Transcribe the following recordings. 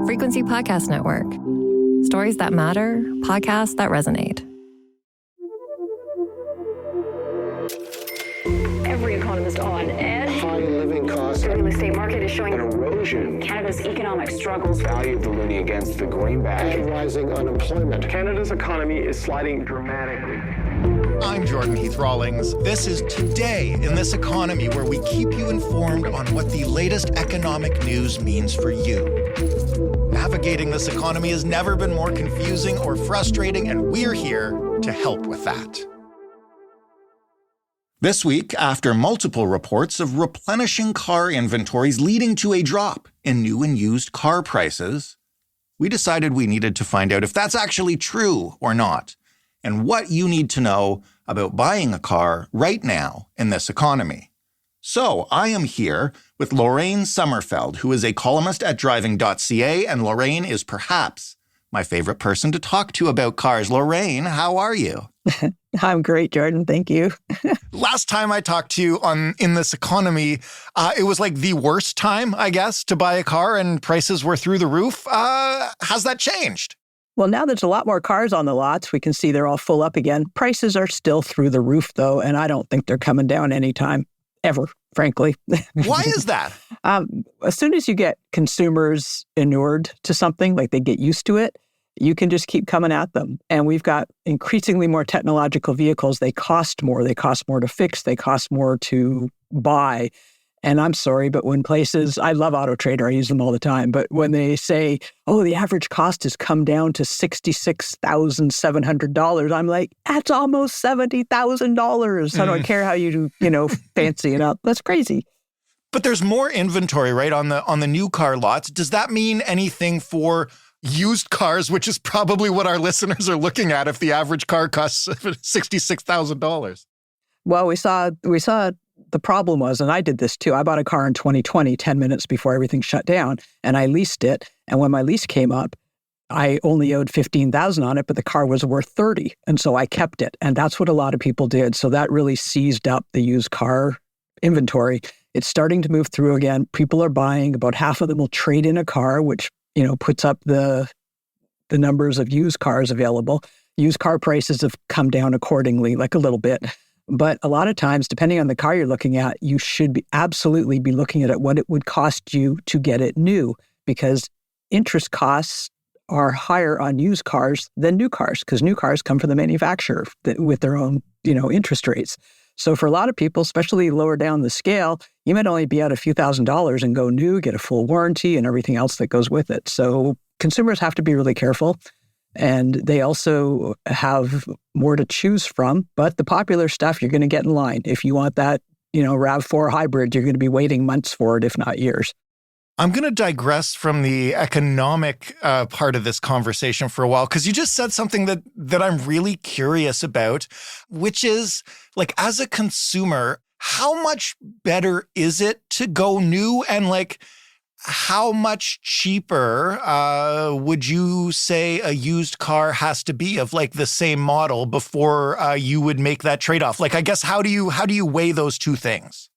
Frequency Podcast Network. Stories that matter, podcasts that resonate. Every economist on edge. High living costs. The real estate market is showing An erosion. Canada's economic struggles. Value of the loonie against the greenback. And rising unemployment. Canada's economy is sliding dramatically. I'm Jordan Heath Rawlings. This is Today in This Economy, where we keep you informed on what the latest economic news means for you. Navigating this economy has never been more confusing or frustrating, and we're here to help with that. This week, after multiple reports of replenishing car inventories leading to a drop in new and used car prices, we decided we needed to find out if that's actually true or not, and what you need to know about buying a car right now in this economy. So I am here with Lorraine Sommerfeld, who is a columnist at Driving.ca, and Lorraine is perhaps my favorite person to talk to about cars. Lorraine, how are you? I'm great, Jordan. Thank you. Last time I talked to you in this economy, it was like the worst time, I guess, to buy a car, and prices were through the roof. Has that changed? Well, now there's a lot more cars on the lots. We can see they're all full up again. Prices are still through the roof, though, and I don't think they're coming down anytime, ever, frankly. Why is that? As soon as you get consumers inured to something, like they get used to it, you can just keep coming at them. And we've got increasingly more technological vehicles. They cost more. They cost more to fix. They cost more to buy. And I'm sorry, but when places, I love Auto Trader, I use them all the time, but when they say, oh, the average cost has come down to $66,700, I'm like, that's almost $70,000. I don't care how you fancy it up. That's crazy. But there's more inventory, right, on the new car lots. Does that mean anything for used cars, which is probably what our listeners are looking at if the average car costs $66,000? Well, we saw the problem was, and I did this too, I bought a car in 2020, 10 minutes before everything shut down, and I leased it. And when my lease came up, I only owed $15,000 on it, but the car was worth $30,000. And so I kept it. And that's what a lot of people did. So that really seized up the used car inventory. It's starting to move through again. People are buying. About half of them will trade in a car, which, puts up the numbers of used cars available. Used car prices have come down accordingly, like a little bit. But a lot of times, depending on the car you're looking at, you should absolutely be looking at what it would cost you to get it new, because interest costs are higher on used cars than new cars, because new cars come from the manufacturer with their own, interest rates. So for a lot of people, especially lower down the scale, you might only be out a few $1,000s and go new, get a full warranty and everything else that goes with it. So consumers have to be really careful. And they also have more to choose from. But the popular stuff, you're going to get in line. If you want that, RAV4 hybrid, you're going to be waiting months for it, if not years. I'm going to digress from the economic part of this conversation for a while, because you just said something that I'm really curious about, which is, like, as a consumer, how much better is it to go new? And, like, how much cheaper would you say a used car has to be of, like, the same model before you would make that trade-off? Like, I guess, how do you weigh those two things?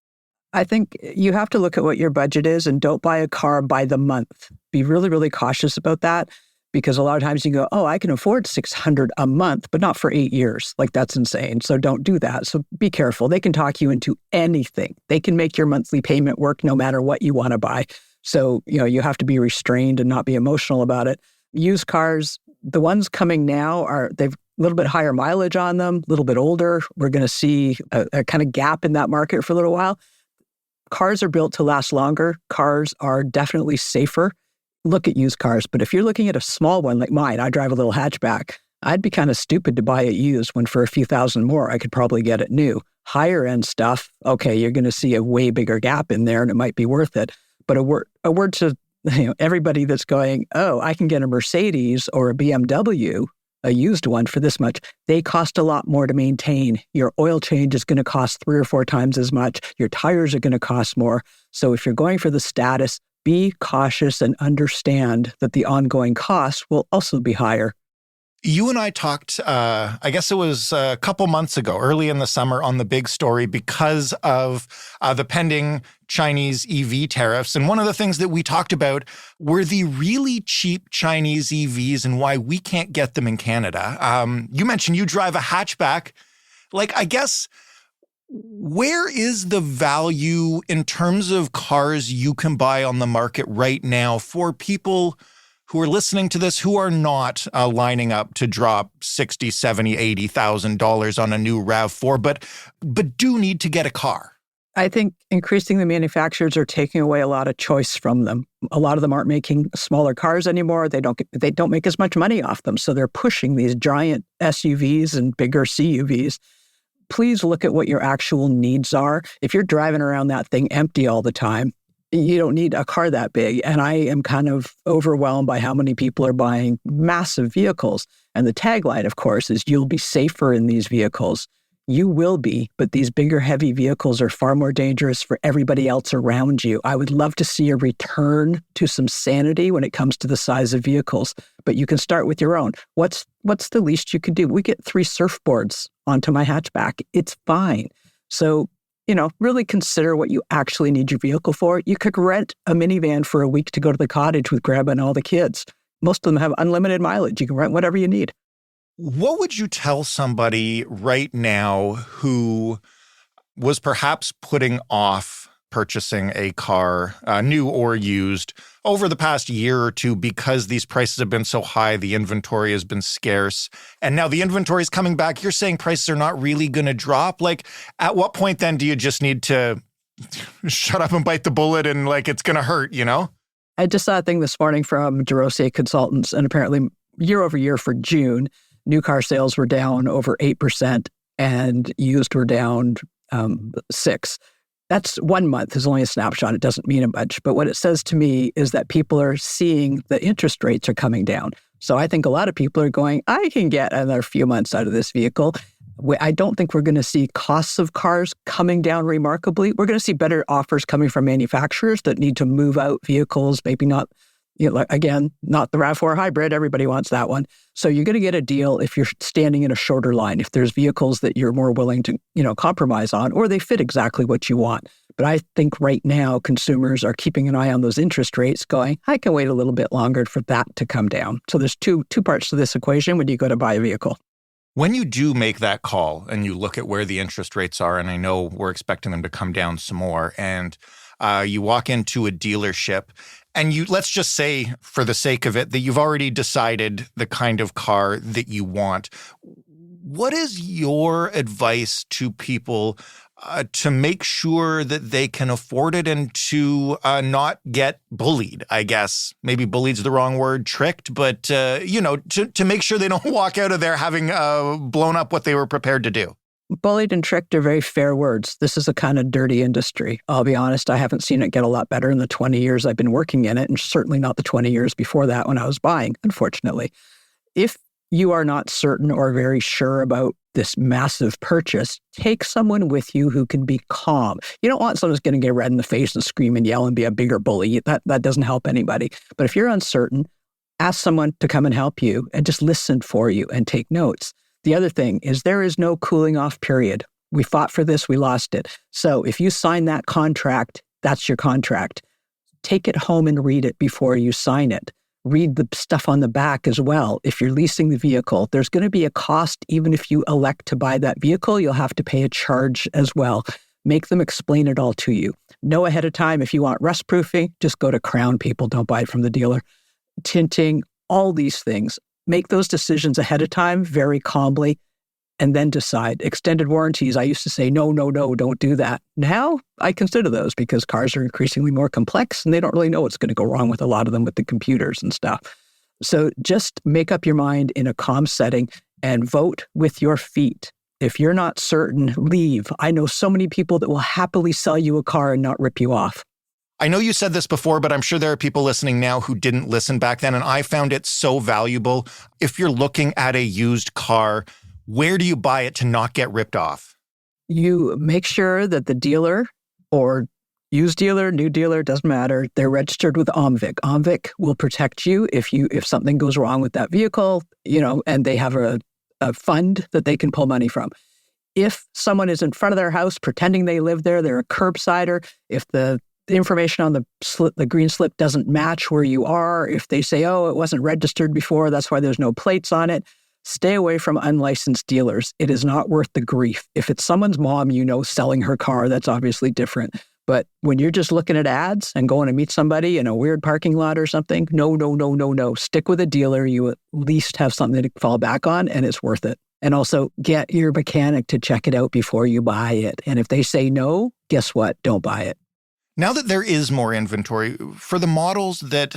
I think you have to look at what your budget is, and don't buy a car by the month. Be really, really cautious about that, because a lot of times you go, oh, I can afford $600 a month, but not for 8 years. Like, that's insane. So don't do that. So be careful. They can talk you into anything. They can make your monthly payment work no matter what you want to buy. So, you have to be restrained and not be emotional about it. Used cars, the ones coming now they've a little bit higher mileage on them, a little bit older. We're going to see a kind of gap in that market for a little while. Cars are built to last longer. Cars are definitely safer. Look at used cars. But if you're looking at a small one like mine, I drive a little hatchback, I'd be kind of stupid to buy it used when for a few thousand more, I could probably get it new. Higher end stuff, okay, you're going to see a way bigger gap in there and it might be worth it. But a word to everybody that's going, oh, I can get a Mercedes or a BMW, a used one, for this much. They cost a lot more to maintain. Your oil change is going to cost 3 or 4 times as much. Your tires are going to cost more. So if you're going for the status, be cautious and understand that the ongoing costs will also be higher. You and I talked, I guess it was a couple months ago, early in the summer, on the big story because of the pending Chinese EV tariffs. And one of the things that we talked about were the really cheap Chinese EVs and why we can't get them in Canada. You mentioned you drive a hatchback. Like, I guess, where is the value in terms of cars you can buy on the market right now for people who are listening to this who are not lining up to drop $60,000, $70,000, $80,000 on a new RAV4, but do need to get a car? I think increasing the manufacturers are taking away a lot of choice from them. A lot of them aren't making smaller cars anymore. They don't make as much money off them. So they're pushing these giant SUVs and bigger CUVs. Please look at what your actual needs are. If you're driving around that thing empty all the time, you don't need a car that big. And I am kind of overwhelmed by how many people are buying massive vehicles. And the tagline, of course, is you'll be safer in these vehicles. You will be, but these bigger, heavy vehicles are far more dangerous for everybody else around you. I would love to see a return to some sanity when it comes to the size of vehicles, but you can start with your own. What's the least you can do? We get 3 surfboards onto my hatchback. It's fine. So, really consider what you actually need your vehicle for. You could rent a minivan for a week to go to the cottage with Grandma and all the kids. Most of them have unlimited mileage. You can rent whatever you need. What would you tell somebody right now who was perhaps putting off purchasing a car, new or used, over the past year or two because these prices have been so high, the inventory has been scarce, and now the inventory is coming back? You're saying prices are not really going to drop. Like, at what point then do you just need to shut up and bite the bullet and it's going to hurt, I just saw a thing this morning from DeRosier Consultants, and apparently year over year for June, new car sales were down over 8% and used were down 6%. That's 1 month, is only a snapshot. It doesn't mean much. But what it says to me is that people are seeing the interest rates are coming down. So I think a lot of people are going, I can get another few months out of this vehicle. I don't think we're going to see costs of cars coming down remarkably. We're going to see better offers coming from manufacturers that need to move out vehicles, maybe not, again, not the RAV4 hybrid. Everybody wants that one. So you're going to get a deal if you're standing in a shorter line, if there's vehicles that you're more willing to, compromise on, or they fit exactly what you want. But I think right now consumers are keeping an eye on those interest rates going, I can wait a little bit longer for that to come down. So there's two parts to this equation when you go to buy a vehicle. When you do make that call and you look at where the interest rates are, and I know we're expecting them to come down some more, and you walk into a dealership and let's just say, for the sake of it, that you've already decided the kind of car that you want. What is your advice to people to make sure that they can afford it and to not get bullied, I guess? Maybe bullied's the wrong word, tricked, but, to make sure they don't walk out of there having blown up what they were prepared to do? Bullied and tricked are very fair words. This is a kind of dirty industry. I'll be honest, I haven't seen it get a lot better in the 20 years I've been working in it, and certainly not the 20 years before that when I was buying, unfortunately. If you are not certain or very sure about this massive purchase, take someone with you who can be calm. You don't want someone who's going to get red in the face and scream and yell and be a bigger bully. That doesn't help anybody. But if you're uncertain, ask someone to come and help you and just listen for you and take notes. The other thing is there is no cooling off period. We fought for this, we lost it. So if you sign that contract, that's your contract. Take it home and read it before you sign it. Read the stuff on the back as well. If you're leasing the vehicle, there's going to be a cost. Even if you elect to buy that vehicle, you'll have to pay a charge as well. Make them explain it all to you. Know ahead of time. If you want rust proofing, just go to Crown, people. Don't buy it from the dealer. Tinting, all these things. Make those decisions ahead of time very calmly and then decide. Extended warranties, I used to say, no, don't do that. Now I consider those because cars are increasingly more complex and they don't really know what's going to go wrong with a lot of them with the computers and stuff. So just make up your mind in a calm setting and vote with your feet. If you're not certain, leave. I know so many people that will happily sell you a car and not rip you off. I know you said this before, but I'm sure there are people listening now who didn't listen back then, and I found it so valuable. If you're looking at a used car, where do you buy it to not get ripped off? You make sure that the dealer or Used dealer, new dealer, doesn't matter. They're registered with OMVIC. OMVIC will protect you if something goes wrong with that vehicle, and they have a fund that they can pull money from. If someone is in front of their house pretending they live there, they're a curbsider. If the information on the green slip doesn't match where you are, if they say, oh, it wasn't registered before, that's why there's no plates on it, stay away from unlicensed dealers. It is not worth the grief. If it's someone's mom, selling her car, that's obviously different. But when you're just looking at ads and going to meet somebody in a weird parking lot or something, no. Stick with a dealer. You at least have something to fall back on, and it's worth it. And also get your mechanic to check it out before you buy it. And if they say no, guess what? Don't buy it. Now that there is more inventory, for the models that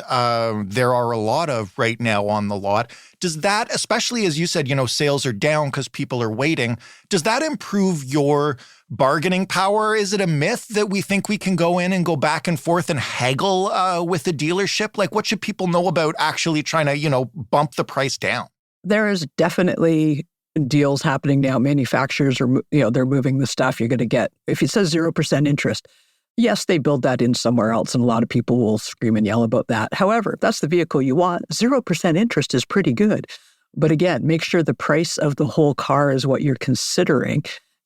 there are a lot of right now on the lot, does that, especially as you said, sales are down because people are waiting, does that improve your bargaining power? Is it a myth that we think we can go in and go back and forth and haggle with the dealership? Like, what should people know about actually trying to, bump the price down? There is definitely deals happening now. Manufacturers are, they're moving the stuff. You're going to get, if it says 0% interest, yes, they build that in somewhere else, and a lot of people will scream and yell about that. However, if that's the vehicle you want, 0% interest is pretty good. But again, make sure the price of the whole car is what you're considering.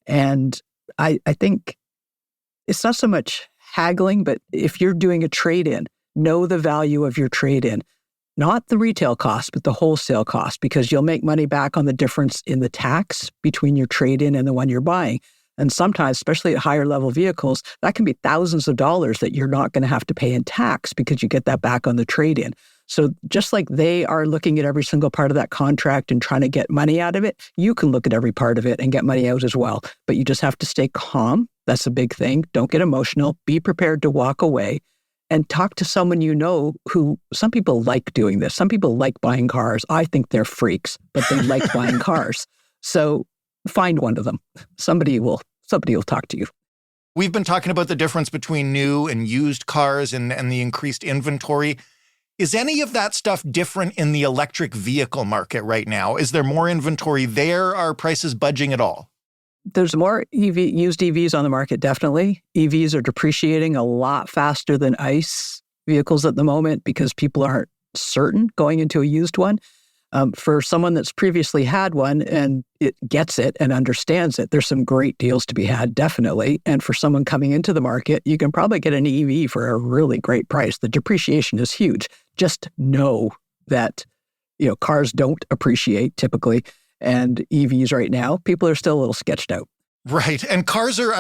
And I think it's not so much haggling, but if you're doing a trade-in, know the value of your trade-in. Not the retail cost, but the wholesale cost, because you'll make money back on the difference in the tax between your trade-in and the one you're buying. And sometimes, especially at higher level vehicles, that can be thousands of dollars that you're not going to have to pay in tax because you get that back on the trade-in. So just like they are looking at every single part of that contract and trying to get money out of it, you can look at every part of it and get money out as well. But you just have to stay calm. That's a big thing. Don't get emotional. Be prepared to walk away and talk to someone who, some people like doing this. Some people like buying cars. I think they're freaks, but they like buying cars. So find one of them. Somebody will talk to you. We've been talking about the difference between new and used cars and the increased inventory. Is any of that stuff different in the electric vehicle market right now? Is there more inventory there? Are prices budging at all? There's more used EVs on the market, definitely. EVs are depreciating a lot faster than ICE vehicles at the moment because people aren't certain going into a used one. For someone that's previously had one and it gets it and understands it, there's some great deals to be had, definitely. And for someone coming into the market, you can probably get an EV for a really great price. The depreciation is huge. Just know that, cars don't appreciate typically. And EVs right now, people are still a little sketched out. Right. And cars are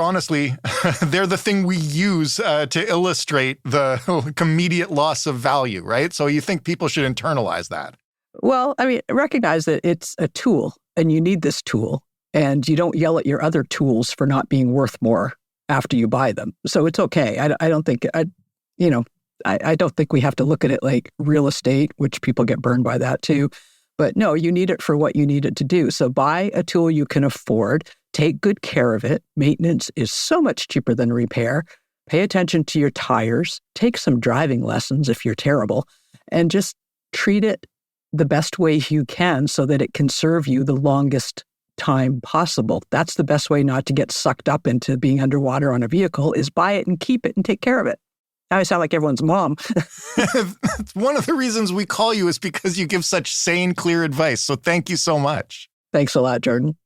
honestly, they're the thing we use to illustrate the immediate loss of value, right? So you think people should internalize that? Well, recognize that it's a tool and you need this tool, and you don't yell at your other tools for not being worth more after you buy them. So it's okay. I don't think we have to look at it like real estate, which people get burned by that too. But no, you need it for what you need it to do. So buy a tool you can afford, take good care of it. Maintenance is so much cheaper than repair. Pay attention to your tires, take some driving lessons if you're terrible, and just treat it the best way you can so that it can serve you the longest time possible. That's the best way not to get sucked up into being underwater on a vehicle, is buy it and keep it and take care of it. Now I sound like everyone's mom. One of the reasons we call you is because you give such sane, clear advice. So thank you so much. Thanks a lot, Jordan.